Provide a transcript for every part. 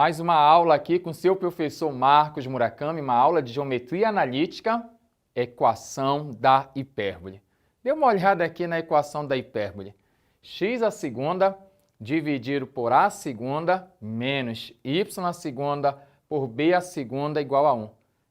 Mais uma aula aqui com seu professor Marcos Murakami, uma aula de geometria analítica, equação da hipérbole. Dê uma olhada aqui na equação da hipérbole. X à segunda dividido por a segunda menos y à segunda por b à segunda igual a 1.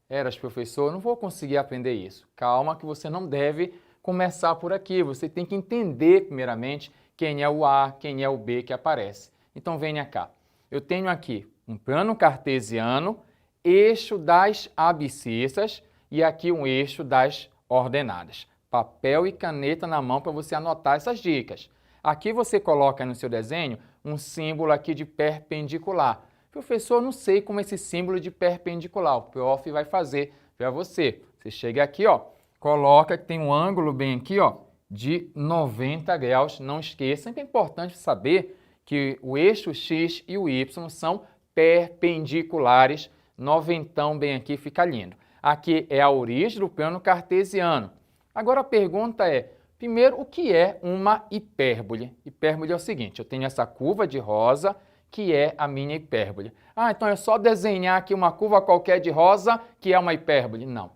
Eras, professor, não vou conseguir aprender isso. Calma que você não deve começar por aqui. Você tem que entender, primeiramente, quem é o a, quem é o b que aparece. Então, venha cá. Eu tenho aqui um plano cartesiano, eixo das abscissas e aqui um eixo das ordenadas. Papel e caneta na mão para você anotar essas dicas. Aqui você coloca no seu desenho um símbolo aqui de perpendicular. Professor, não sei como esse símbolo de perpendicular. O prof vai fazer para você. Você chega aqui, ó, coloca que tem um ângulo bem aqui, ó, de 90 graus. Não esqueça, sempre é importante saber que o eixo x e o y são perpendiculares. Noventão bem aqui fica lindo. Aqui é a origem do plano cartesiano. Agora a pergunta é, primeiro, o que é uma hipérbole? Hipérbole é o seguinte, eu tenho essa curva de rosa, que é a minha hipérbole. Ah, então é só desenhar aqui uma curva qualquer de rosa, que é uma hipérbole? Não.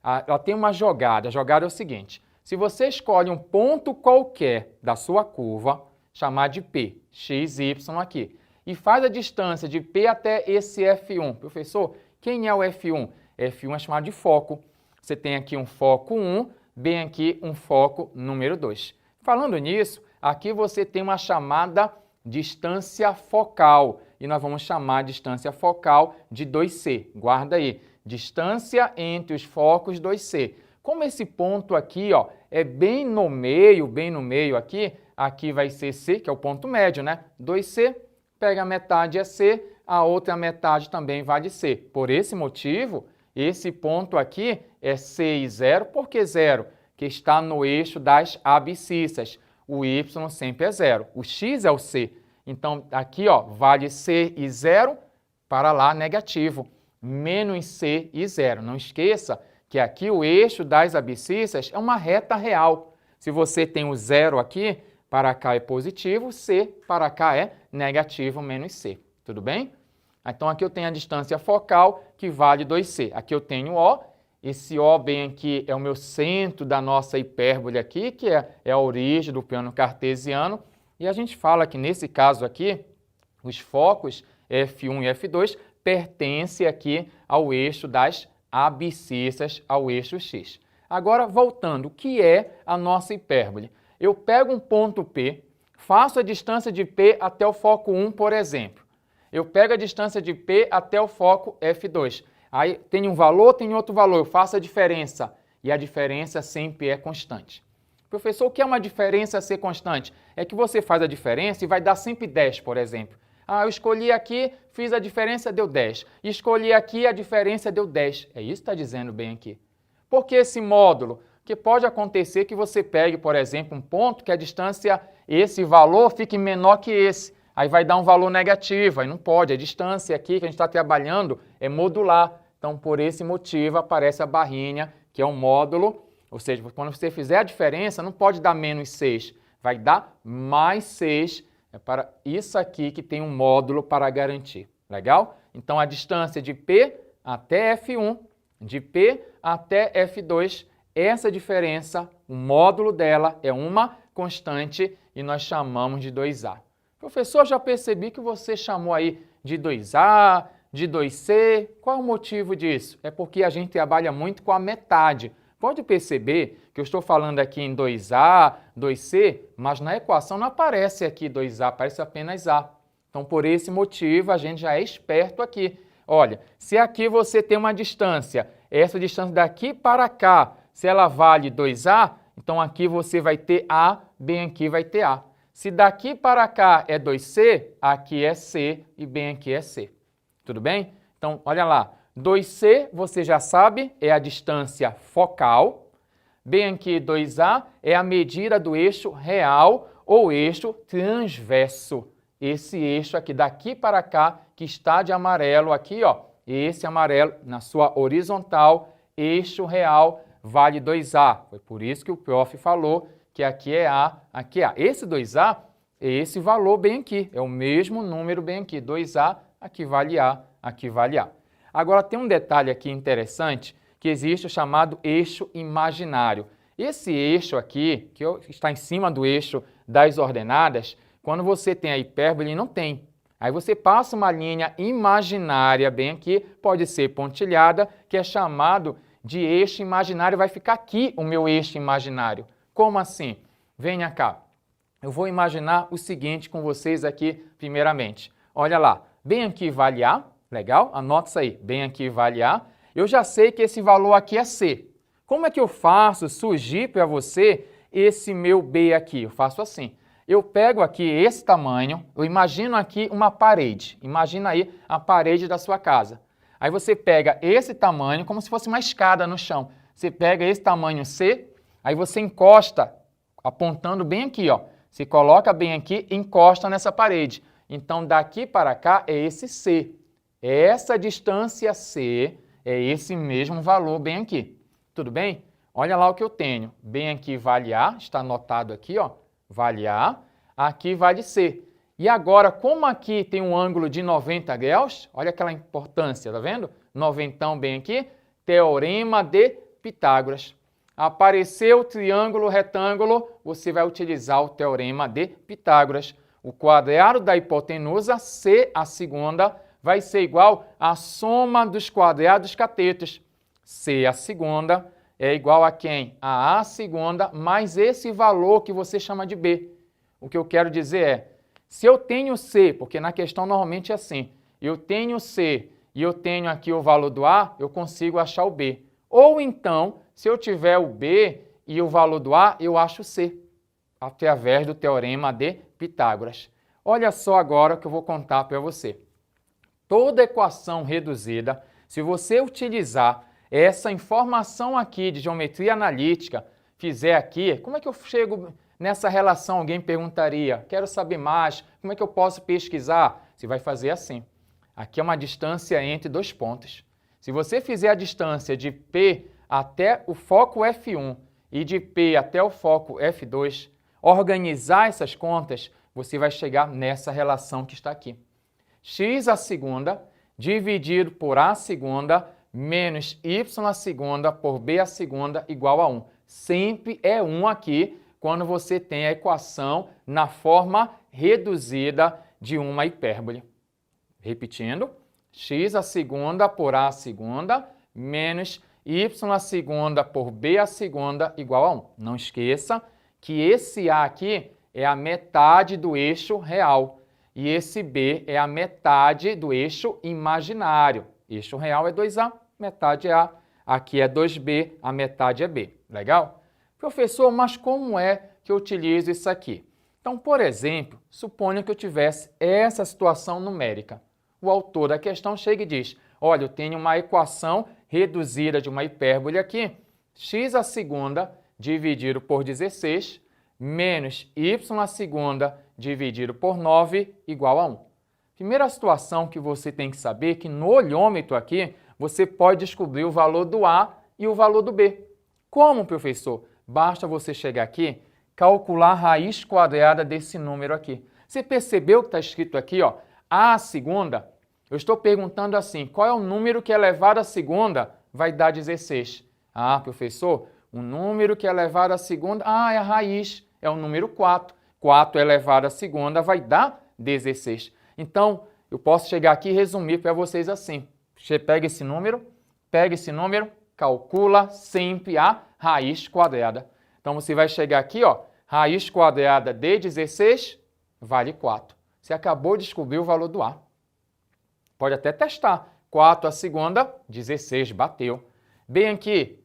Ela tem uma jogada. A jogada é o seguinte, se você escolhe um ponto qualquer da sua curva, chamar de P, x, y aqui, e faz a distância de P até esse F1. Professor, quem é o F1? F1 é chamado de foco. Você tem aqui um foco 1, bem aqui um foco número 2. Falando nisso, aqui você tem uma chamada distância focal, e nós vamos chamar a distância focal de 2C. Guarda aí, distância entre os focos 2C. Como esse ponto aqui, ó, é bem no meio aqui, aqui vai ser C, que é o ponto médio, né? 2C, pega a metade é C, a outra metade também vai de C. Por esse motivo, esse ponto aqui é C e 0. Por que 0? Que está no eixo das abscissas. O Y sempre é 0. O X é o C. Então, aqui, ó, vale C e 0, para lá negativo. Menos C e 0. Não esqueça que aqui o eixo das abscissas é uma reta real. Se você tem o 0 aqui, para cá é positivo, C para cá é negativo, menos C. Tudo bem? Então, aqui eu tenho a distância focal, que vale 2C. Aqui eu tenho O. Esse O bem aqui é o meu centro da nossa hipérbole aqui, que é a origem do plano cartesiano. E a gente fala que, nesse caso aqui, os focos F1 e F2 pertencem aqui ao eixo das abscissas, ao eixo X. Agora, voltando, o que é a nossa hipérbole? Eu pego um ponto P, faço a distância de P até o foco 1, por exemplo. Eu pego a distância de P até o foco F2. Aí tem um valor, tem outro valor, eu faço a diferença. E a diferença sempre é constante. Professor, o que é uma diferença ser constante? É que você faz a diferença e vai dar sempre 10, por exemplo. Ah, eu escolhi aqui, fiz a diferença, deu 10. Escolhi aqui, a diferença deu 10. É isso que está dizendo bem aqui. Por que esse módulo? Porque pode acontecer que você pegue, por exemplo, um ponto que a distância, esse valor, fique menor que esse. Aí vai dar um valor negativo, aí não pode. A distância aqui que a gente está trabalhando é modular. Então, por esse motivo, aparece a barrinha, que é um módulo. Ou seja, quando você fizer a diferença, não pode dar menos 6. Vai dar mais 6. É para isso aqui que tem um módulo para garantir. Legal? Então, a distância de P até F1, de P até F2, essa diferença, o módulo dela é uma constante e nós chamamos de 2A. Professor, já percebi que você chamou aí de 2A, de 2C. Qual é o motivo disso? É porque a gente trabalha muito com a metade. Pode perceber que eu estou falando aqui em 2A, 2C, mas na equação não aparece aqui 2A, aparece apenas A. Então, por esse motivo, a gente já é esperto aqui. Olha, se aqui você tem uma distância, essa distância daqui para cá, se ela vale 2A, então aqui você vai ter A, bem aqui vai ter A. Se daqui para cá é 2C, aqui é C e bem aqui é C. Tudo bem? Então, olha lá. 2C, você já sabe, é a distância focal. Bem aqui, 2A é a medida do eixo real ou eixo transverso. Esse eixo aqui, daqui para cá, que está de amarelo aqui, ó. Esse amarelo, na sua horizontal, eixo real, vale 2A. Foi por isso que o prof falou que aqui é A, aqui é A. Esse 2A é esse valor bem aqui, é o mesmo número bem aqui, 2A aqui vale A, aqui vale A. Agora tem um detalhe aqui interessante, que existe o chamado eixo imaginário. Esse eixo aqui, que está em cima do eixo das ordenadas, quando você tem a hipérbole, ele não tem. Aí você passa uma linha imaginária bem aqui, pode ser pontilhada, que é chamado de eixo imaginário, vai ficar aqui o meu eixo imaginário. Como assim? Venha cá. Eu vou imaginar o seguinte com vocês aqui, primeiramente. Olha lá, bem aqui vale A, legal? Anota isso aí, bem aqui vale A. Eu já sei que esse valor aqui é C. Como é que eu faço surgir para você esse meu B aqui? Eu faço assim. Eu pego aqui esse tamanho, eu imagino aqui uma parede. Imagina aí a parede da sua casa. Aí você pega esse tamanho como se fosse uma escada no chão. Você pega esse tamanho C, aí você encosta, apontando bem aqui, ó. Você coloca bem aqui e encosta nessa parede. Então, daqui para cá é esse C. Essa distância C é esse mesmo valor bem aqui. Tudo bem? Olha lá o que eu tenho. Bem aqui vale A, está anotado aqui, ó. Vale A. Aqui vale C. E agora, como aqui tem um ângulo de 90 graus, olha aquela importância, tá vendo? 90 bem aqui, teorema de Pitágoras. Apareceu o triângulo retângulo, você vai utilizar o teorema de Pitágoras. O quadrado da hipotenusa, C a segunda, vai ser igual à soma dos quadrados catetos. C a segunda é igual a quem? A segunda mais esse valor que você chama de B. O que eu quero dizer é, se eu tenho C, porque na questão normalmente é assim, eu tenho C e eu tenho aqui o valor do A, eu consigo achar o B. Ou então, se eu tiver o B e o valor do A, eu acho o C, através do teorema de Pitágoras. Olha só agora o que eu vou contar para você. Toda equação reduzida, se você utilizar essa informação aqui de geometria analítica, fizer aqui, como é que eu chego nessa relação? Alguém perguntaria, quero saber mais, como é que eu posso pesquisar? Você vai fazer assim. Aqui é uma distância entre dois pontos. Se você fizer a distância de P até o foco F1 e de P até o foco F2, organizar essas contas, você vai chegar nessa relação que está aqui. X a segunda dividido por A segunda menos Y a segunda por B a segunda igual a 1. Sempre é 1 aqui quando você tem a equação na forma reduzida de uma hipérbole. Repetindo, x a segunda por A a segunda menos y a segunda por B a segunda igual a 1. Não esqueça que esse A aqui é a metade do eixo real e esse B é a metade do eixo imaginário. Eixo real é 2A, metade é A. Aqui é 2B, a metade é B. Legal? Professor, mas como é que eu utilizo isso aqui? Então, por exemplo, suponha que eu tivesse essa situação numérica. O autor da questão chega e diz, olha, eu tenho uma equação reduzida de uma hipérbole aqui, x a segunda dividido por 16 menos y a segunda dividido por 9 igual a 1. Primeira situação que você tem que saber é que no olhômetro aqui, você pode descobrir o valor do A e o valor do B. Como, professor? Basta você chegar aqui, calcular a raiz quadrada desse número aqui. Você percebeu que está escrito aqui, ó, A segunda? Eu estou perguntando assim, qual é o número que elevado à segunda vai dar 16? Ah, professor, o número que é elevado à segunda, é a raiz, é o número 4. 4 elevado à segunda vai dar 16. Então, eu posso chegar aqui e resumir para vocês assim. Você pega esse número, calcula sempre a raiz quadrada. Então, você vai chegar aqui, ó, raiz quadrada de 16 vale 4. Você acabou de descobrir o valor do A. Pode até testar. 4 a segunda, 16, bateu. Bem aqui,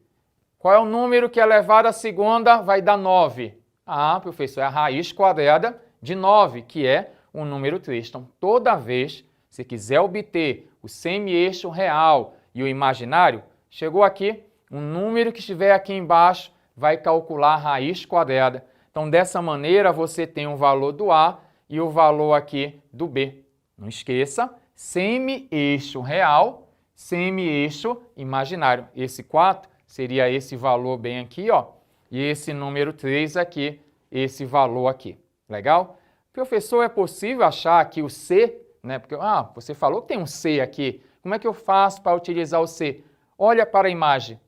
qual é o número que elevado à segunda vai dar 9? Ah, professor, é a raiz quadrada de 9, que é o número 3. Então, toda vez que você quiser obter o semi-eixo real e o imaginário, chegou aqui, o número que estiver aqui embaixo vai calcular a raiz quadrada. Então, dessa maneira, você tem o valor do A e o valor aqui do B. Não esqueça, semi-eixo real, semi-eixo imaginário. Esse 4 seria esse valor bem aqui, ó, e esse número 3 aqui, esse valor aqui. Legal? Professor, é possível achar aqui o C né? Porque, você falou que tem um C aqui. Como é que eu faço para utilizar o C? Olha para a imagem.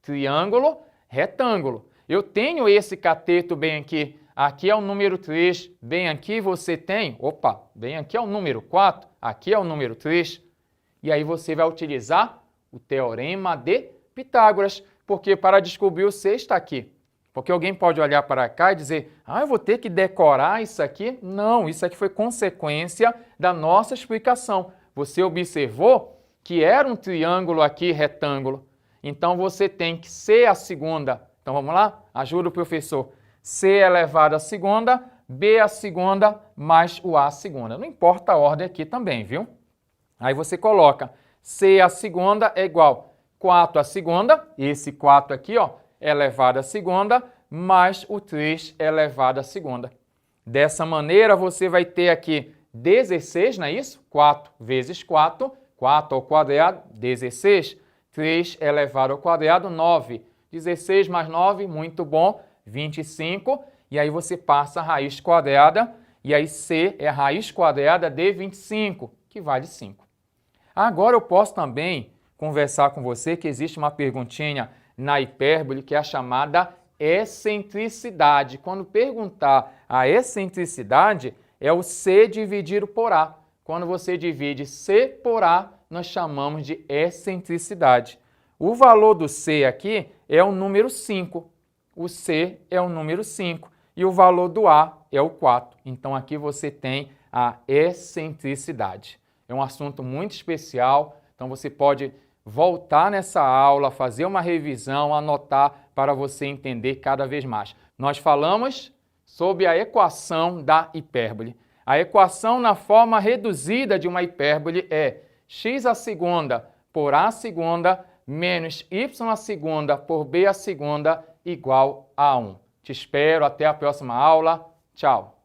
Triângulo, retângulo. Eu tenho esse cateto bem aqui. Aqui é o número 3. Bem aqui você tem... bem aqui é o número 4. Aqui é o número 3. E aí você vai utilizar o Teorema de Pitágoras. Porque para descobrir o C está aqui. Porque alguém pode olhar para cá e dizer, eu vou ter que decorar isso aqui. Não, isso aqui foi consequência da nossa explicação. Você observou que era um triângulo aqui retângulo. Então, você tem que C a segunda. Então, vamos lá? Ajuda o professor. C elevado à segunda, B a segunda, mais o A a segunda. Não importa a ordem aqui também, viu? Aí você coloca C a segunda é igual 4 a segunda, esse 4 aqui, elevado à segunda, mais o 3 elevado à segunda. Dessa maneira, você vai ter aqui 16, não é isso? 4 vezes 4, 4 ao quadrado, 16. 3 elevado ao quadrado, 9. 16 mais 9, muito bom, 25. E aí você passa a raiz quadrada, e aí C é a raiz quadrada de 25, que vale 5. Agora eu posso também conversar com você que existe uma perguntinha na hipérbole que é a chamada excentricidade. Quando perguntar a excentricidade, é o C dividido por A. Quando você divide C por A, nós chamamos de excentricidade. O valor do C aqui é o número 5. O C é o número 5 e o valor do A é o 4. Então, aqui você tem a excentricidade. É um assunto muito especial, então você pode voltar nessa aula, fazer uma revisão, anotar para você entender cada vez mais. Nós falamos sobre a equação da hipérbole. A equação na forma reduzida de uma hipérbole é x à segunda por a segunda menos y à segunda por b à segunda igual a 1. Te espero, até a próxima aula. Tchau!